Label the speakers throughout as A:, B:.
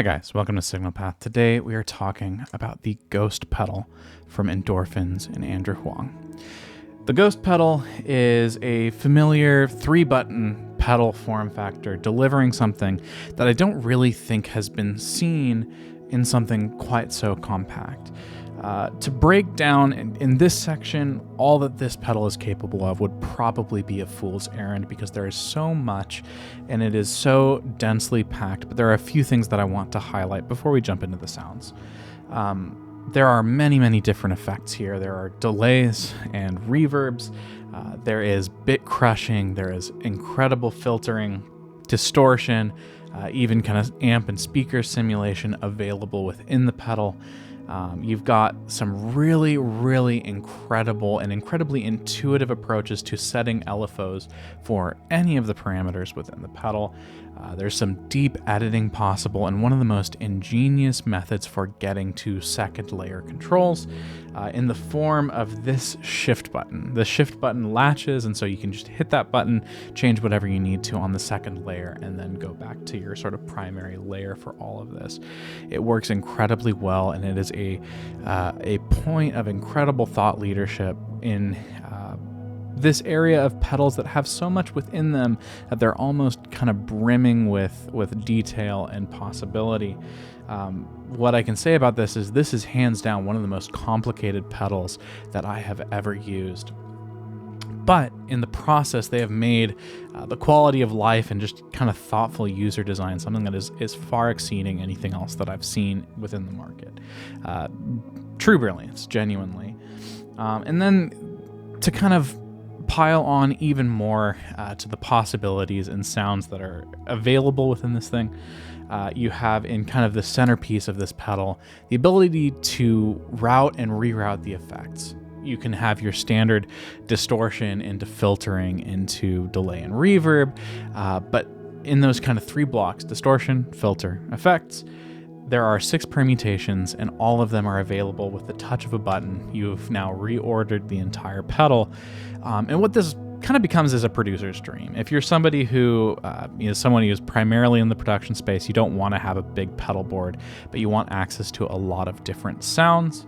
A: guys, welcome to Signal Path. Today we are talking about the Ghost pedal from Endorphins and Andrew Huang. The Ghost pedal is a familiar 3-button pedal form factor delivering something that I don't really think has been seen in something quite so compact. To break down in this section, all that this pedal is capable of would probably be a fool's errand because there is so much and it is so densely packed, but there are a few things that I want to highlight before we jump into the sounds. There are many, many different effects here. There are delays and reverbs. There is bit crushing. There is incredible filtering, distortion, even kind of amp and speaker simulation available within the pedal. You've got some really, really incredible and incredibly intuitive approaches to setting LFOs for any of the parameters within the pedal. There's some deep editing possible and one of the most ingenious methods for getting to second layer controls in the form of this shift button. The shift button latches, and so you can just hit that button, change whatever you need to on the second layer, and then go back to your sort of primary layer for all of this. It works incredibly well, and it is a point of incredible thought leadership in this area of pedals that have so much within them that they're almost kind of brimming with detail and possibility. What I can say about this is hands down one of the most complicated pedals that I have ever used. But in the process, they have made the quality of life and just kind of thoughtful user design something that is far exceeding anything else that I've seen within the market. True brilliance, genuinely. And then to kind of pile on even more to the possibilities and sounds that are available within this thing, you have in kind of the centerpiece of this pedal the ability to route and reroute the effects. You can have your standard distortion into filtering into delay and reverb, but in those kind of 3 blocks, distortion, filter, effects, there are 6 permutations and all of them are available with the touch of a button. You've now reordered the entire pedal. And what this kind of becomes is a producer's dream. If you're somebody who someone who's primarily in the production space, you don't want to have a big pedal board, but you want access to a lot of different sounds.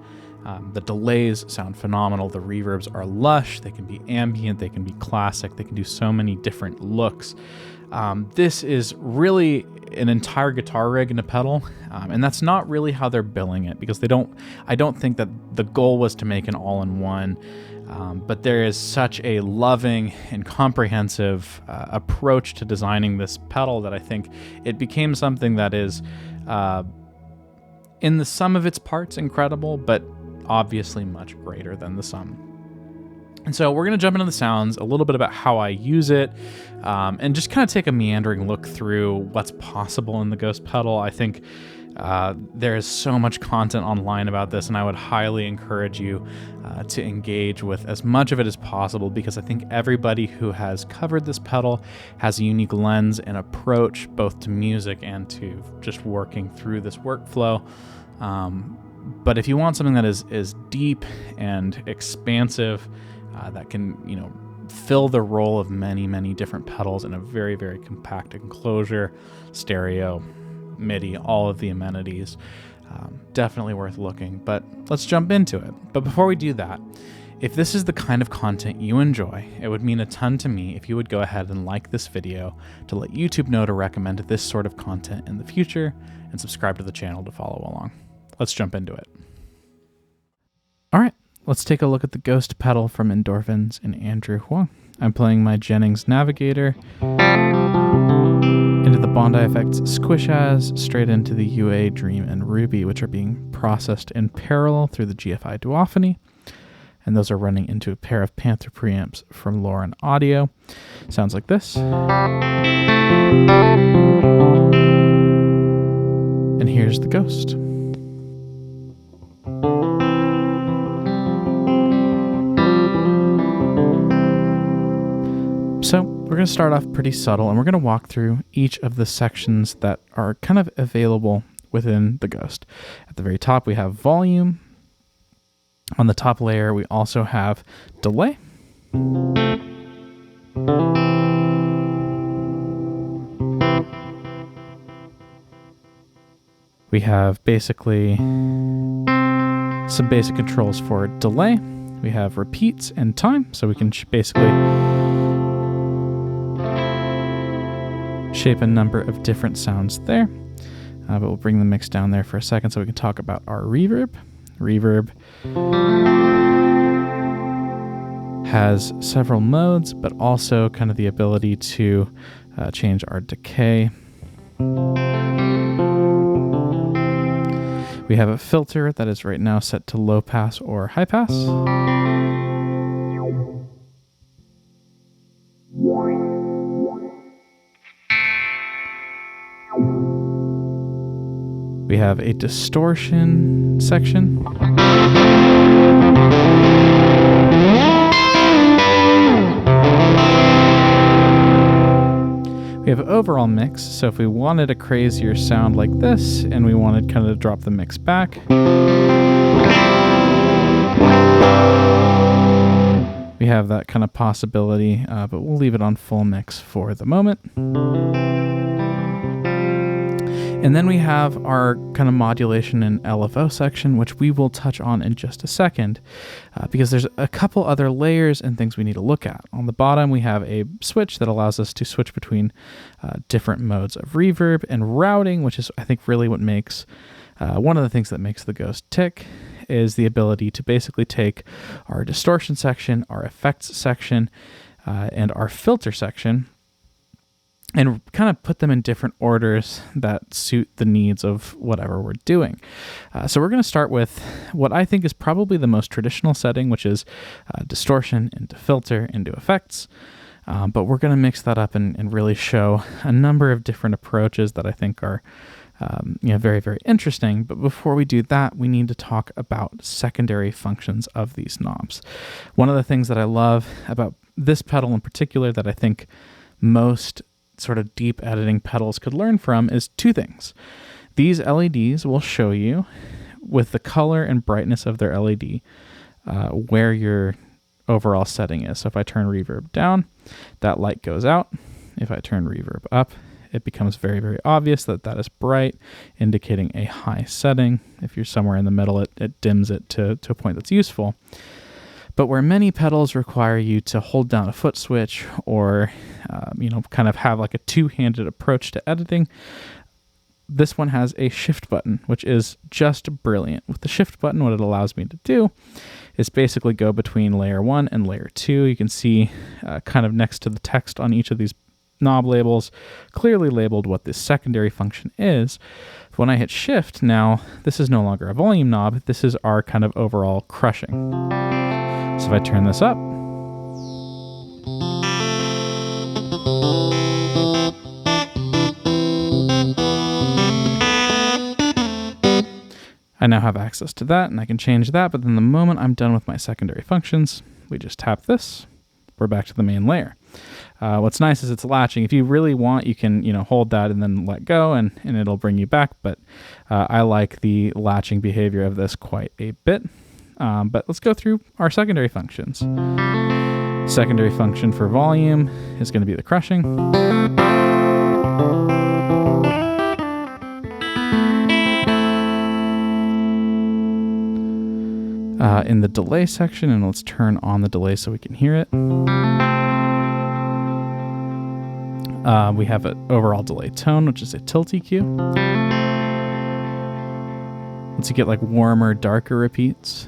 A: The delays sound phenomenal. The reverbs are lush. They can be ambient. They can be classic. They can do so many different looks. This is really an entire guitar rig and a pedal, and that's not really how they're billing it because I don't think that the goal was to make an all-in-one, but there is such a loving and comprehensive approach to designing this pedal that I think it became something that is, in the sum of its parts, incredible, but obviously much greater than the sum. And so we're going to jump into the sounds, a little bit about how I use it, and just kind of take a meandering look through what's possible in the Ghost pedal. I think there is so much content online about this, and I would highly encourage you to engage with as much of it as possible because I think everybody who has covered this pedal has a unique lens and approach both to music and to just working through this workflow. But if you want something that is deep and expansive, that can, fill the role of many, many different pedals in a very, very compact enclosure, stereo, MIDI, all of the amenities, definitely worth looking. But let's jump into it. But before we do that, if this is the kind of content you enjoy, it would mean a ton to me if you would go ahead and like this video to let YouTube know to recommend this sort of content in the future and subscribe to the channel to follow along. Let's jump into it. All right, let's take a look at the Ghost pedal from Endorphins and Andrew Huang. I'm playing my Jennings Navigator into the Bondi Effects Squish-As, straight into the UA, Dream, and Ruby, which are being processed in parallel through the GFI duophony. And those are running into a pair of Panther preamps from Lauren Audio. Sounds like this. And here's the Ghost. So we're going to start off pretty subtle, and we're going to walk through each of the sections that are kind of available within the Ghost. At the very top, we have volume. On the top layer, we also have delay. We have basically some basic controls for delay. We have repeats and time, so we can basically shape a number of different sounds there. But we'll bring the mix down there for a second so we can talk about our reverb. Reverb has several modes, but also kind of the ability to change our decay. We have a filter that is right now set to low pass or high pass. We have a distortion section. We have overall mix, so if we wanted a crazier sound like this, and we wanted kind of to drop the mix back, we have that kind of possibility, but we'll leave it on full mix for the moment. And then we have our kind of modulation and LFO section, which we will touch on in just a second, because there's a couple other layers and things we need to look at. On the bottom, we have a switch that allows us to switch between different modes of reverb and routing, which is, I think, really what makes, one of the things that makes the Ghost tick is the ability to basically take our distortion section, our effects section, and our filter section, and kind of put them in different orders that suit the needs of whatever we're doing. So we're going to start with what I think is probably the most traditional setting, which is distortion into filter into effects. But we're going to mix that up and really show a number of different approaches that I think are very, very interesting. But before we do that, we need to talk about secondary functions of these knobs. One of the things that I love about this pedal in particular that I think most sort of deep editing pedals could learn from is two things. These LEDs will show you with the color and brightness of their LED where your overall setting is. So if I turn reverb down, that light goes out. If I turn reverb up, it becomes very, very obvious that that is bright, indicating a high setting. If you're somewhere in the middle, it dims it to a point that's useful. But where many pedals require you to hold down a foot switch or, kind of have like a two-handed approach to editing, this one has a shift button, which is just brilliant. With the shift button, what it allows me to do is basically go between layer 1 and layer 2. You can see kind of next to the text on each of these knob labels, clearly labeled what this secondary function is. When I hit shift, now this is no longer a volume knob. This is our kind of overall crushing. So if I turn this up, I now have access to that and I can change that, but then the moment I'm done with my secondary functions, we just tap this, we're back to the main layer. What's nice is it's latching. If you really want, you can hold that and then let go and it'll bring you back, but I like the latching behavior of this quite a bit. But let's go through our secondary functions. Secondary function for volume is going to be the crushing. In the delay section, and let's turn on the delay so we can hear it. We have an overall delay tone, which is a tilt EQ. Let's get like warmer, darker repeats.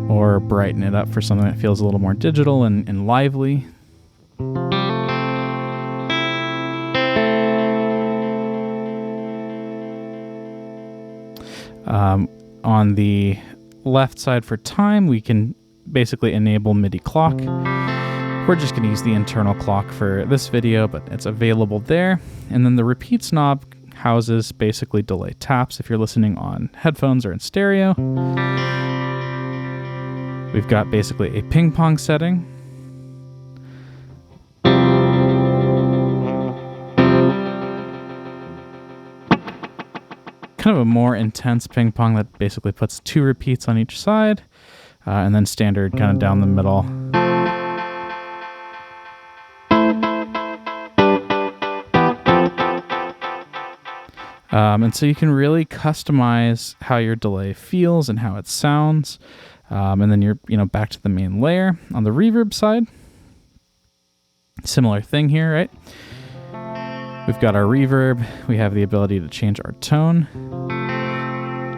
A: Or brighten it up for something that feels a little more digital and lively. On the left side for time, we can basically enable MIDI clock. We're just going to use the internal clock for this video, but it's available there. And then the repeats knob houses basically delay taps if you're listening on headphones or in stereo. We've got basically a ping pong setting. Kind of a more intense ping pong that basically puts 2 repeats on each side, and then standard kind of down the middle. And so you can really customize how your delay feels and how it sounds. And then you're, back to the main layer. On the reverb side, similar thing here, right? We've got our reverb. We have the ability to change our tone.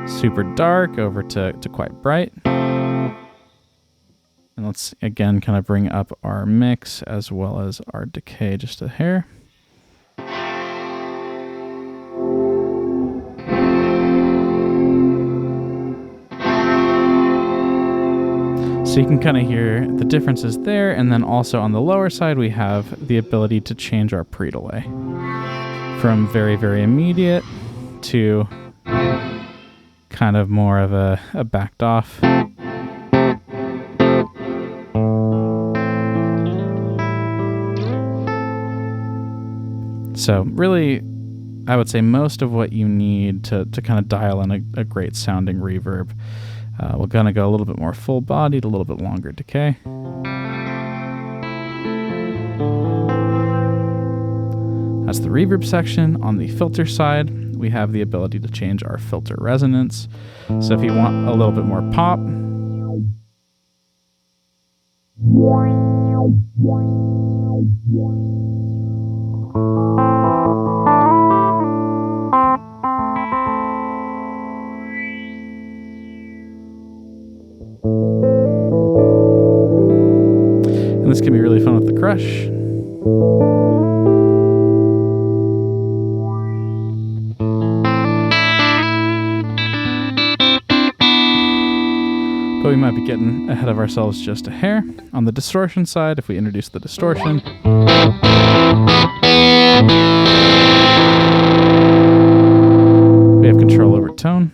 A: Super dark over to quite bright. And let's, again, kind of bring up our mix as well as our decay just a hair. So you can kind of hear the differences there, and then also on the lower side we have the ability to change our pre-delay from very, very immediate to kind of more of a backed off. So really, I would say most of what you need to kind of dial in a great sounding reverb. We're going to go a little bit more full-bodied, a little bit longer decay. That's the reverb section. On the filter side, we have the ability to change our filter resonance. So if you want a little bit more pop, and this can be really fun with the crush. But we might be getting ahead of ourselves just a hair. On the distortion side, if we introduce the distortion, we have control over tone.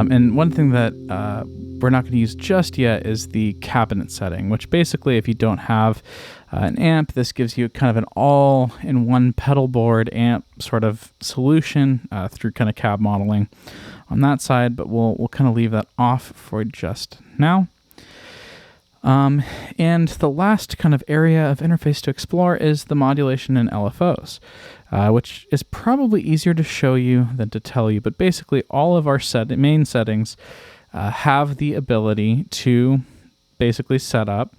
A: And one thing that we're not going to use just yet is the cabinet setting, which basically, if you don't have an amp, this gives you kind of an all-in-one pedal board amp sort of solution through kind of cab modeling on that side, but we'll kind of leave that off for just now. And the last kind of area of interface to explore is the modulation in LFOs, which is probably easier to show you than to tell you. But basically, all of our main settings have the ability to basically set up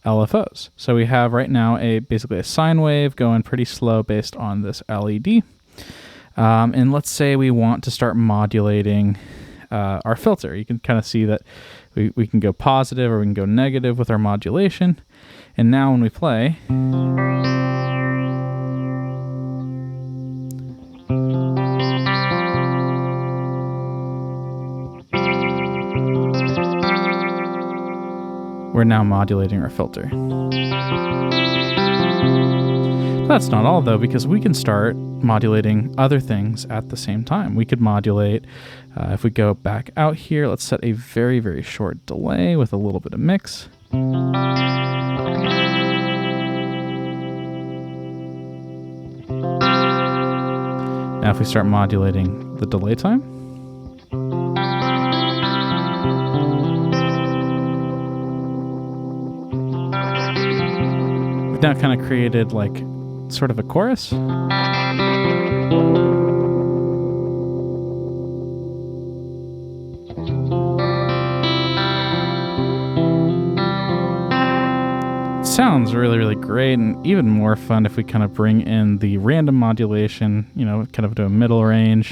A: LFOs. So we have right now basically a sine wave going pretty slow based on this LED. And let's say we want to start modulating our filter. You can kind of see that we can go positive or we can go negative with our modulation. And now when we play, we're now modulating our filter. That's not all though, because we can start modulating other things at the same time. We could modulate, if we go back out here, let's set a very, very short delay with a little bit of mix. Now if we start modulating the delay time, we've now kind of created like sort of a chorus. Sounds really, really great, and even more fun if we kind of bring in the random modulation, kind of to a middle range.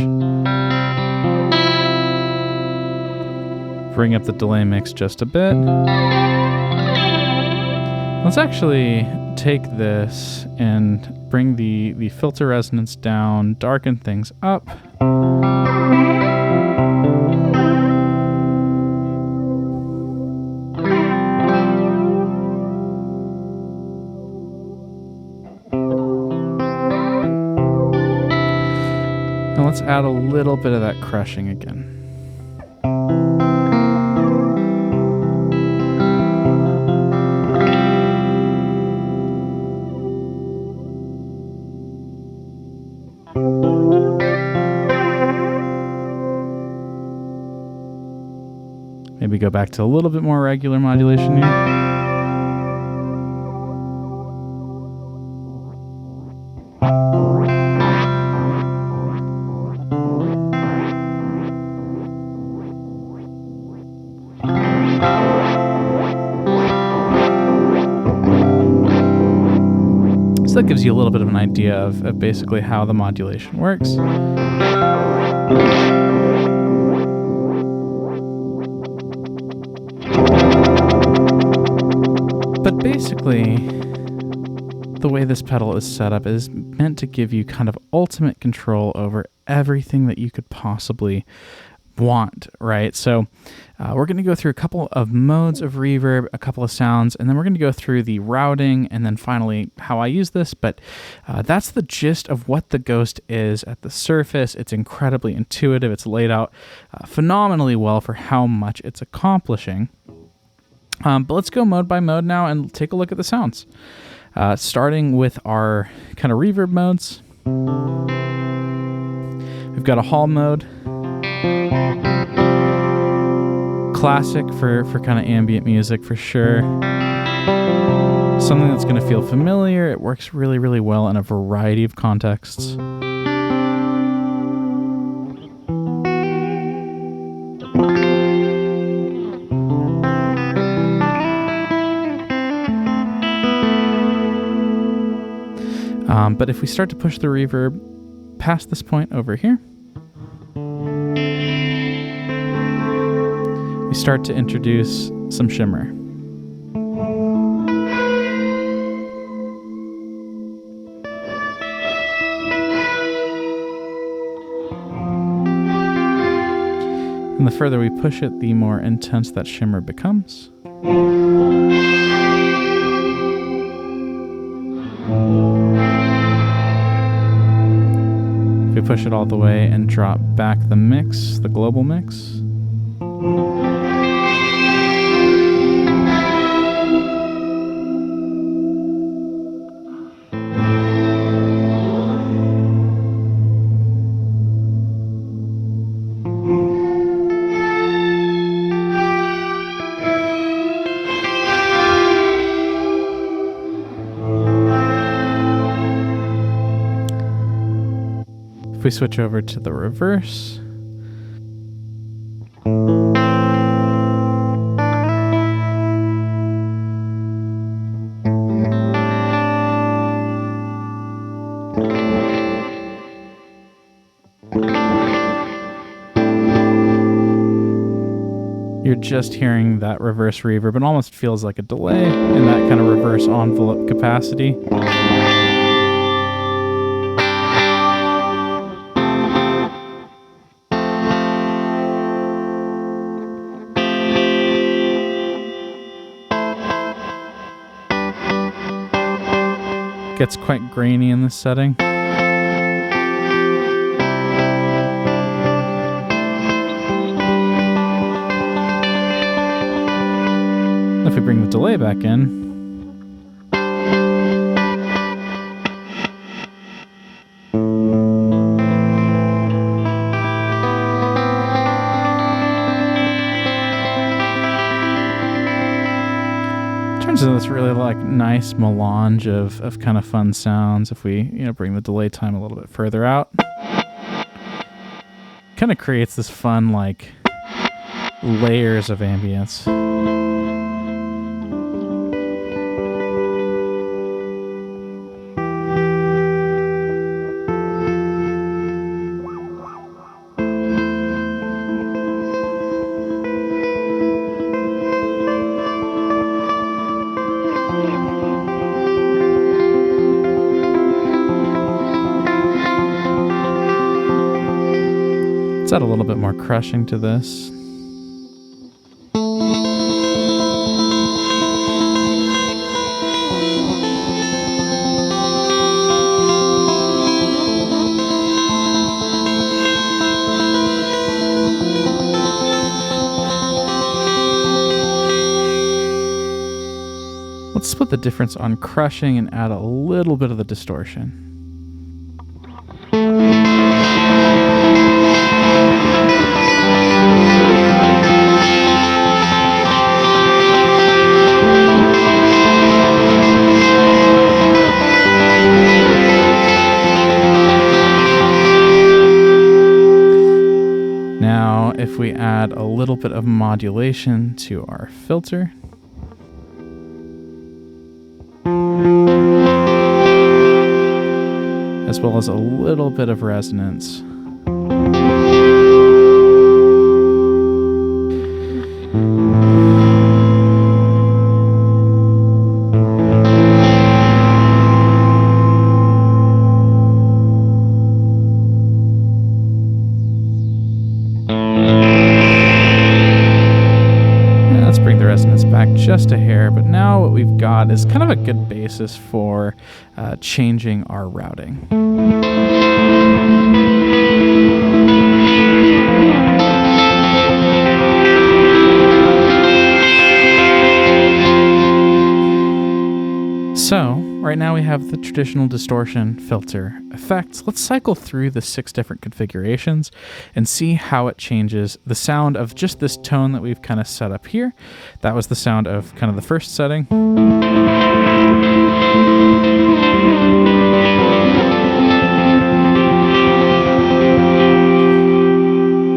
A: Bring up the delay mix just a bit. Let's actually take this and bring the filter resonance down, darken things up. And let's add a little bit of that crushing again. go back to a little bit more regular modulation here. So that gives you a little bit of an idea of basically how the modulation works. But basically, the way this pedal is set up is meant to give you kind of ultimate control over everything that you could possibly want, right? So we're going to go through a couple of modes of reverb, a couple of sounds, and then we're going to go through the routing and then finally how I use this. But that's the gist of what the Ghost is at the surface. It's incredibly intuitive. It's laid out phenomenally well for how much it's accomplishing. But let's go mode by mode now and take a look at the sounds. Starting with our kind of reverb modes. We've got a hall mode. Classic for kind of ambient music for sure. Something that's going to feel familiar. It works really, really well in a variety of contexts. But if we start to push the reverb past this point over here, we start to introduce some shimmer. And the further we push it, the more intense that shimmer becomes. If we push it all the way and drop back the mix, the global mix, if we switch over to the reverse, you're just hearing that reverse reverb. It almost feels like a delay in that kind of reverse envelope capacity. Gets quite grainy in this setting. If we bring the delay back in, turns into this really like nice melange of kind of fun sounds. If we bring the delay time a little bit further out, kind of creates this fun like layers of ambience. Let's add a little bit more crushing to this. Let's split the difference on crushing and add a little bit of the distortion. add a little bit of modulation to our filter. As well as a little bit of resonance. Just a hair, but now what we've got is kind of a good basis for changing our routing. So, right now we have the traditional distortion filter effects. Let's cycle through the 6 different configurations and see how it changes the sound of just this tone that we've kind of set up here. That was the sound of kind of the first setting.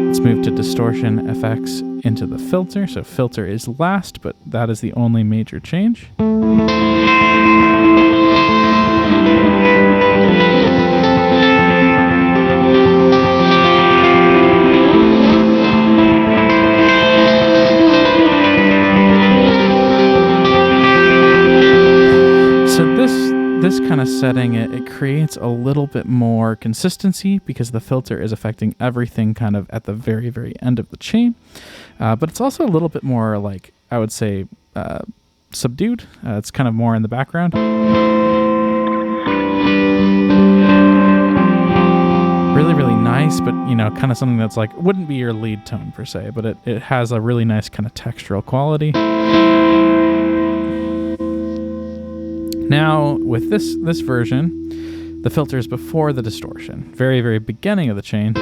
A: Let's move to distortion effects into the filter. So filter is last, but that is the only major change. This kind of setting, it creates a little bit more consistency because the filter is affecting everything kind of at the very, very end of the chain. But it's also a little bit more, like, I would say, subdued. It's kind of more in the background. Really, really nice, but, you know, kind of something that's like, wouldn't be your lead tone per se, but it has a really nice kind of textural quality. Now, with this version, the filter is before the distortion, very, very beginning of the chain.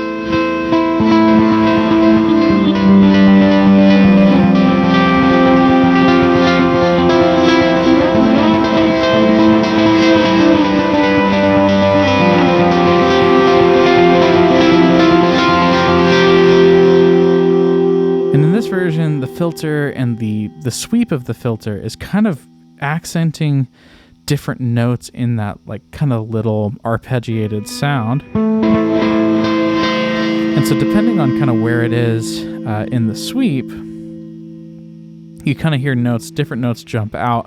A: And in this version, the filter and the sweep of the filter is kind of accenting different notes in that, like, kind of little arpeggiated sound. And so depending on kind of where it is in the sweep, you kind of hear notes, different notes jump out.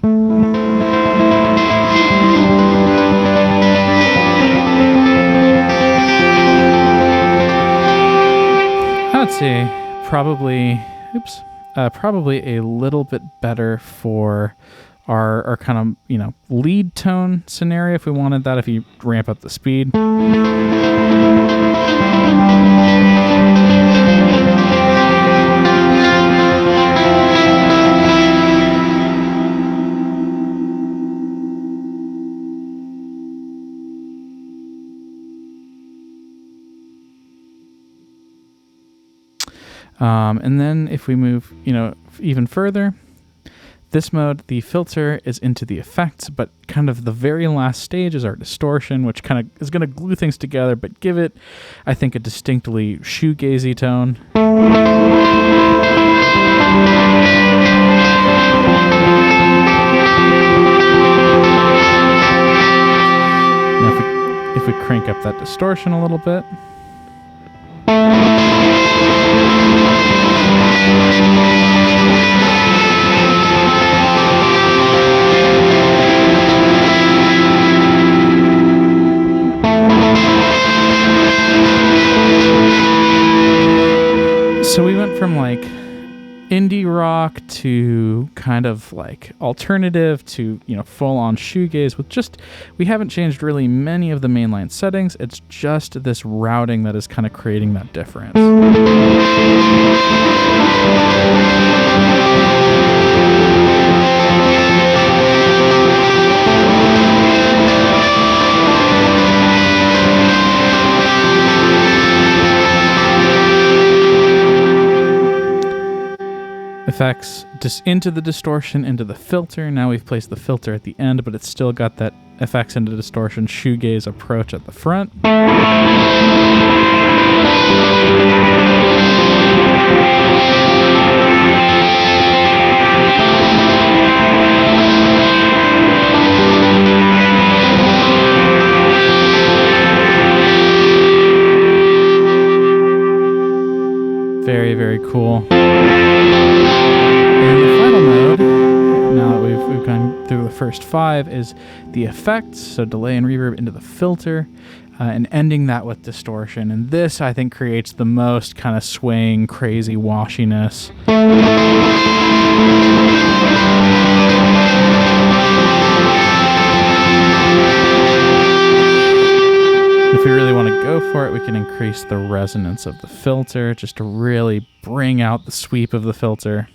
A: I would say probably a little bit better for our kind of, you know, lead tone scenario if we wanted that, if you ramp up the speed. And then if we move, you know, even further, this mode, the filter is into the effects, but kind of the very last stage is our distortion, which kind of is going to glue things together, but give it, I think, a distinctly shoegazy tone. Now if we crank up that distortion a little bit. So we went from like indie rock to kind of like alternative to, you know, full on shoegaze with just, we haven't changed really many of the mainline settings. It's just this routing that is kind of creating that difference. Effects just into the distortion, into the filter. Now we've placed the filter at the end, but it's still got that effects into distortion shoegaze approach at the front. first 5 is the effects, so delay and reverb into the filter, and ending that with distortion. And this, I think, creates the most kind of swaying, crazy washiness. If we really want to go for it, we can increase the resonance of the filter just to really bring out the sweep of the filter.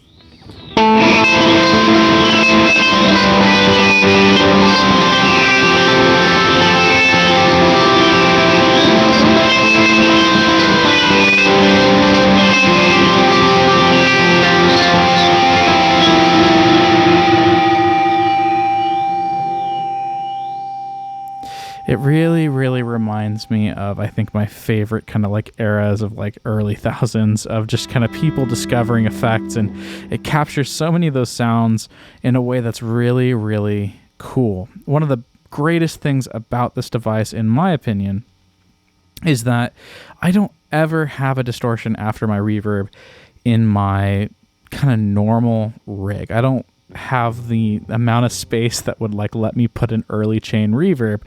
A: It really, really reminds me of, I think, my favorite kind of like eras of like early thousands of just kind of people discovering effects, and it captures so many of those sounds in a way that's really, really cool. One of the greatest things about this device, in my opinion, is that I don't ever have a distortion after my reverb in my kind of normal rig. I don't have the amount of space that would like let me put an early chain reverb.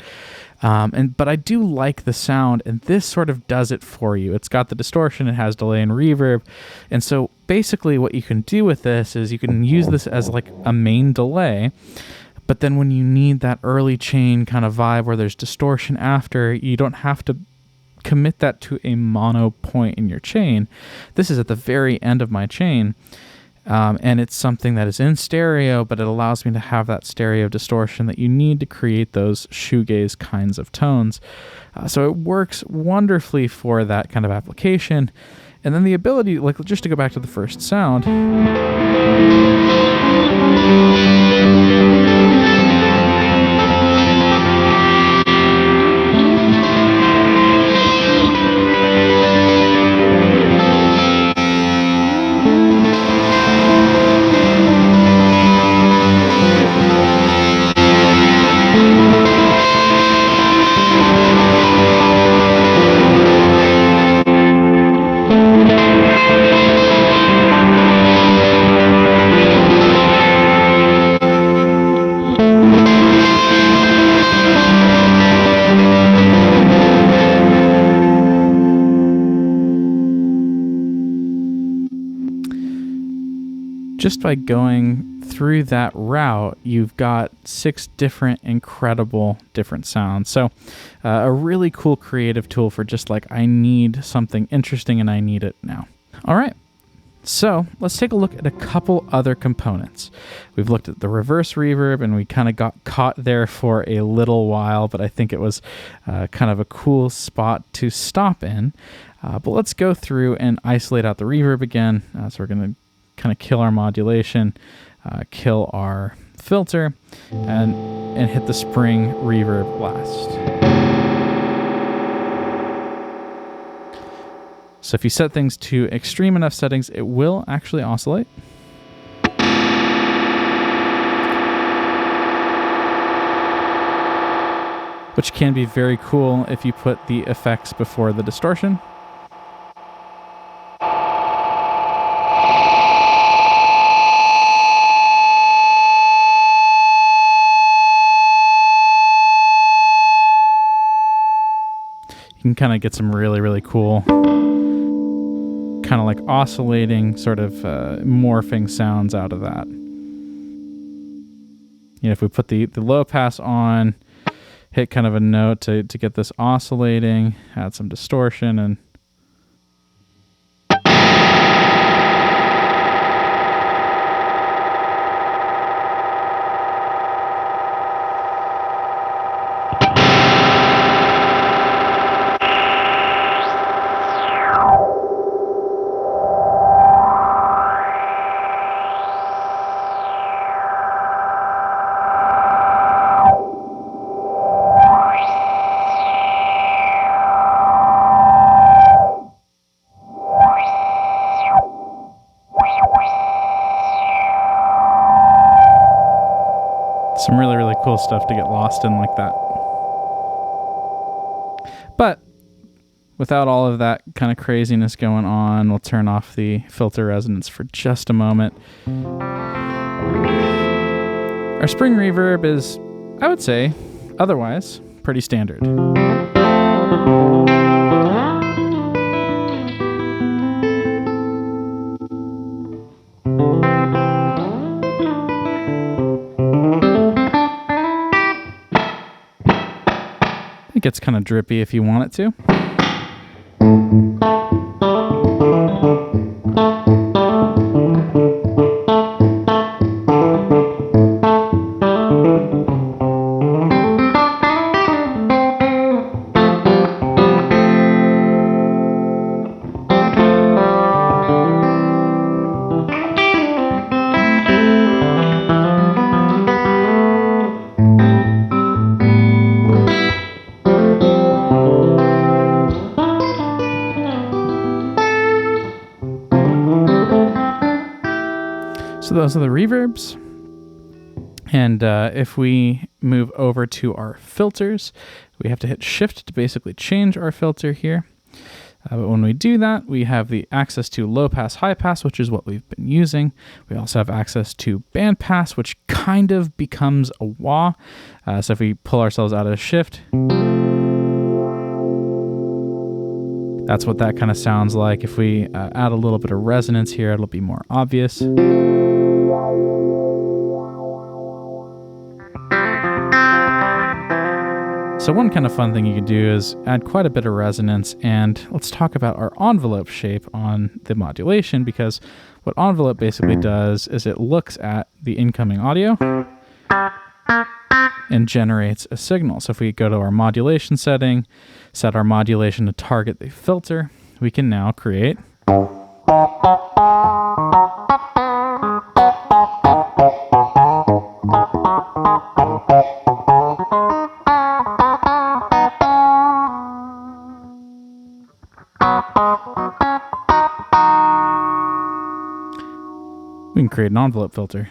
A: But I do like the sound, and this sort of does it for you. It's got the distortion, it has delay and reverb, and so basically what you can do with this is you can use this as like a main delay, but then when you need that early chain kind of vibe where there's distortion after, you don't have to commit that to a mono point in your chain. This is at the very end of my chain. And it's something that is in stereo, but it allows me to have that stereo distortion that you need to create those shoegaze kinds of tones. So it works wonderfully for that kind of application. And then the ability, like just to go back to the first sound. Just by going through that route, you've got 6 different incredible different sounds. So a really cool creative tool for just like, I need something interesting and I need it now. All right. So let's take a look at a couple other components. We've looked at the reverse reverb, and we kind of got caught there for a little while, but I think it was kind of a cool spot to stop in. But let's go through and isolate out the reverb again. So we're going to kind of kill our modulation, kill our filter, and hit the spring reverb last. So if you set things to extreme enough settings, it will actually oscillate. Which can be very cool if you put the effects before the distortion. You can kind of get some really, really cool kind of like oscillating sort of morphing sounds out of that. You know, if we put the low pass on, hit kind of a note to get this oscillating, add some distortion, and some really, really cool stuff to get lost in like that. But without all of that kind of craziness going on, we'll turn off the filter resonance for just a moment. Our spring reverb is, I would say, otherwise pretty standard. It gets kind of drippy if you want it to. So those are the reverbs. And if we move over to our filters, we have to hit Shift to basically change our filter here. But when we do that, we have the access to low pass, high pass, which is what we've been using. We also have access to Bandpass, which kind of becomes a wah. So if we pull ourselves out of Shift, that's what that kind of sounds like. If we add a little bit of resonance here, it'll be more obvious. So one kind of fun thing you can do is add quite a bit of resonance, and let's talk about our envelope shape on the modulation, because what envelope basically does is it looks at the incoming audio and generates a signal. So if we go to our modulation setting, set our modulation to target the filter, we can now create we can create an envelope filter.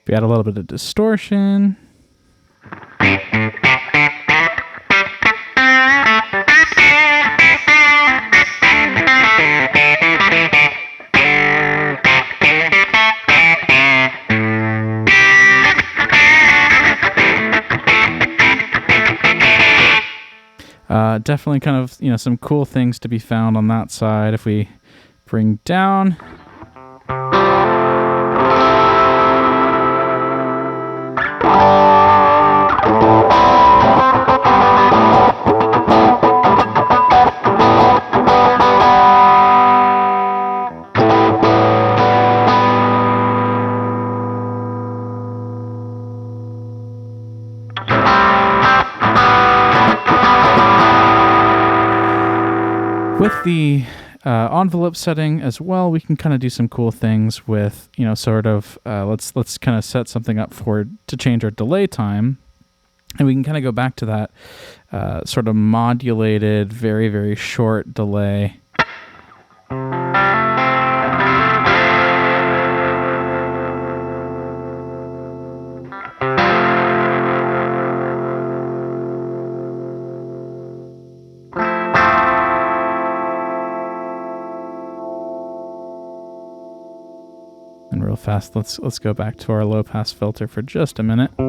A: If we add a little bit of distortion, definitely kind of, some cool things to be found on that side. If we bring down, with the envelope setting as well, we can kind of do some cool things with, let's kind of set something up to change our delay time. And we can kind of go back to that sort of modulated, very, very short delay. And real fast, let's go back to our low pass filter for just a minute. We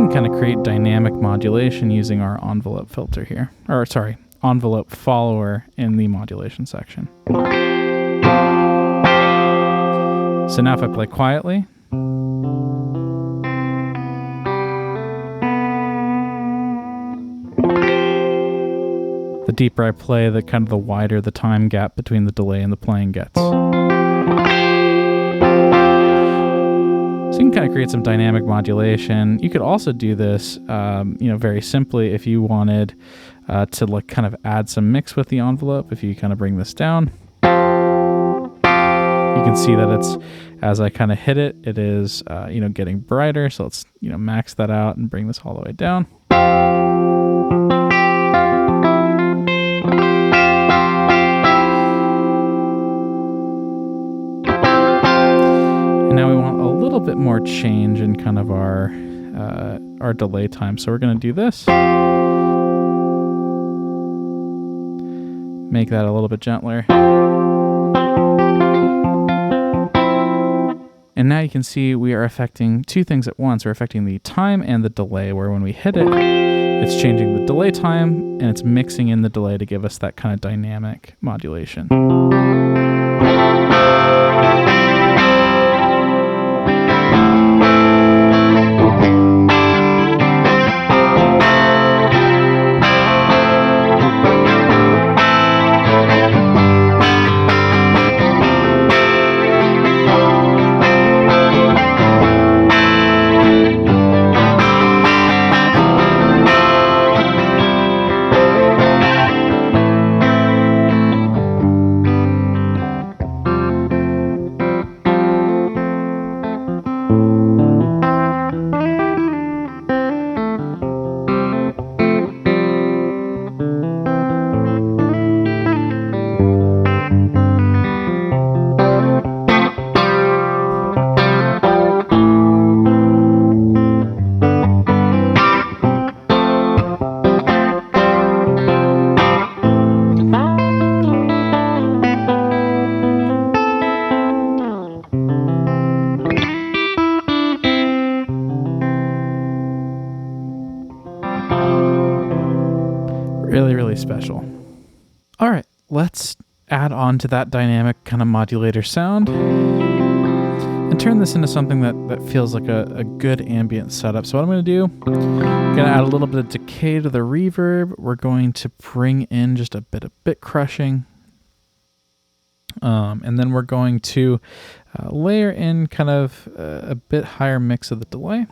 A: can kind of create dynamic modulation using our envelope filter here, or sorry, envelope follower in the modulation section. So now if I play quietly, the deeper I play, the wider the time gap between the delay and the playing gets. So you can kind of create some dynamic modulation. You could also do this, very simply if you wanted to kind of add some mix with the envelope. If you kind of bring this down, you can see that it's as I kind of hit it, it is, getting brighter. So let's, max that out and bring this all the way down. And now we want a little bit more change in kind of our delay time. So we're going to do this. Make that a little bit gentler. And now you can see we are affecting two things at once. We're affecting the time and the delay, where when we hit it, it's changing the delay time and it's mixing in the delay to give us that kind of dynamic modulation. Really, really special. All right, let's add on to that dynamic kind of modulator sound and turn this into something that feels like a good ambient setup. So what I'm going to do, I'm going to add a little bit of decay to the reverb. We're going to bring in just a bit of bit crushing. And then we're going to layer in kind of a bit higher mix of the delay.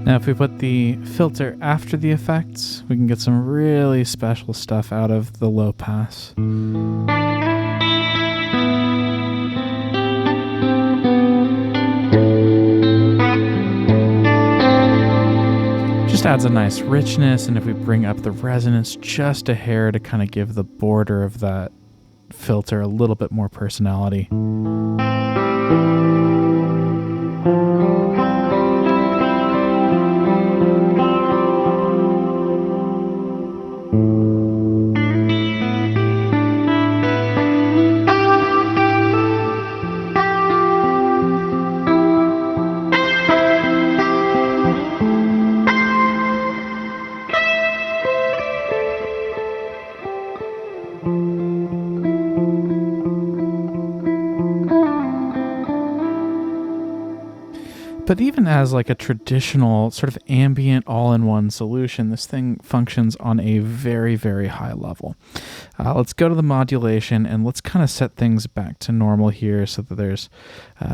A: Now, if we put the filter after the effects, we can get some really special stuff out of the low pass. Just adds a nice richness, and if we bring up the resonance just a hair to kind of give the border of that filter a little bit more personality. But even as like a traditional sort of ambient all-in-one solution, this thing functions on a very, very high level. Let's go to the modulation and let's kind of set things back to normal here so that there's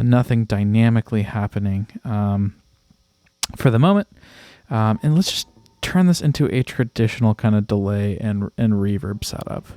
A: nothing dynamically happening for the moment. And let's just turn this into a traditional kind of delay and reverb setup.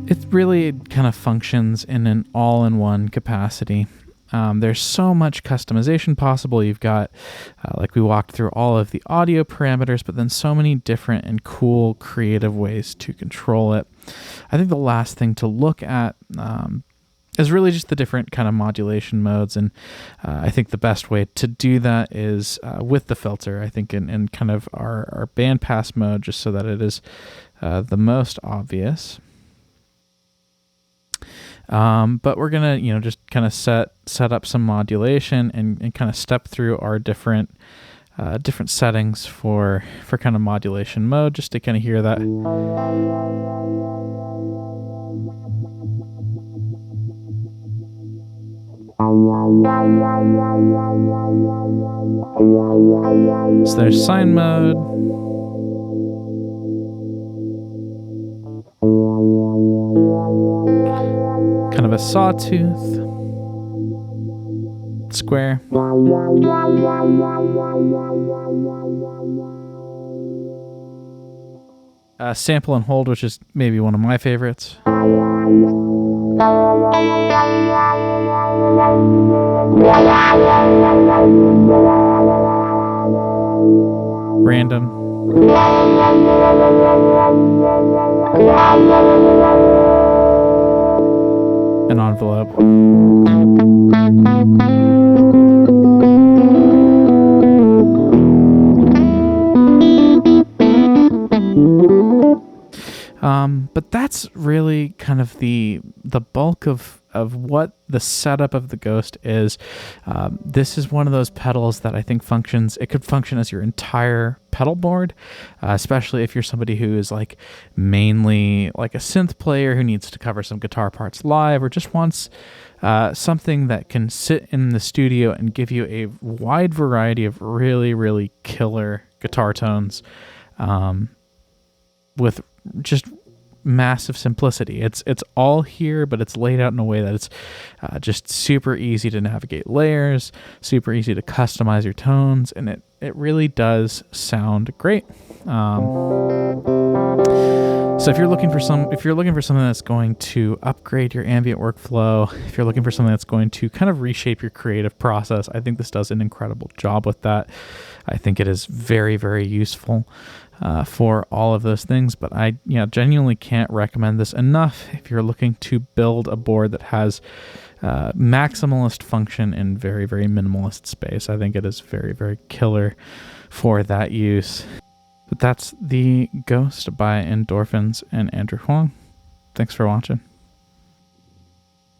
A: It really kind of functions in an all-in-one capacity. There's so much customization possible. You've got, like we walked through all of the audio parameters, but then so many different and cool creative ways to control it. I think the last thing to look at is really just the different kind of modulation modes. And I think the best way to do that is with the filter, I think in kind of our bandpass mode, just so that it is the most obvious. But we're gonna, just kind of set up some modulation and kind of step through our different settings for kind of modulation mode, just to kind of hear that. So there's sine mode. Kind of a sawtooth, square, sample and hold, which is maybe one of my favorites, random, an envelope. But that's really kind of the bulk of what the setup of the Ghost is. This is one of those pedals that I think it could function as your entire pedal board, especially if you're somebody who is like mainly like a synth player who needs to cover some guitar parts live, or just wants something that can sit in the studio and give you a wide variety of really, really killer guitar tones with just massive simplicity. It's all here, but it's laid out in a way that it's just super easy to navigate layers, super easy to customize your tones, and it really does sound great. So if you're looking for something that's going to upgrade your ambient workflow, if you're looking for something that's going to kind of reshape your creative process, I think this does an incredible job with that. I think it is very, very useful for all of those things, but I genuinely can't recommend this enough if you're looking to build a board that has maximalist function in very, very minimalist space. I think it is very, very killer for that use. But that's the Ghost by Endorphins and Andrew Huang. Thanks for watching.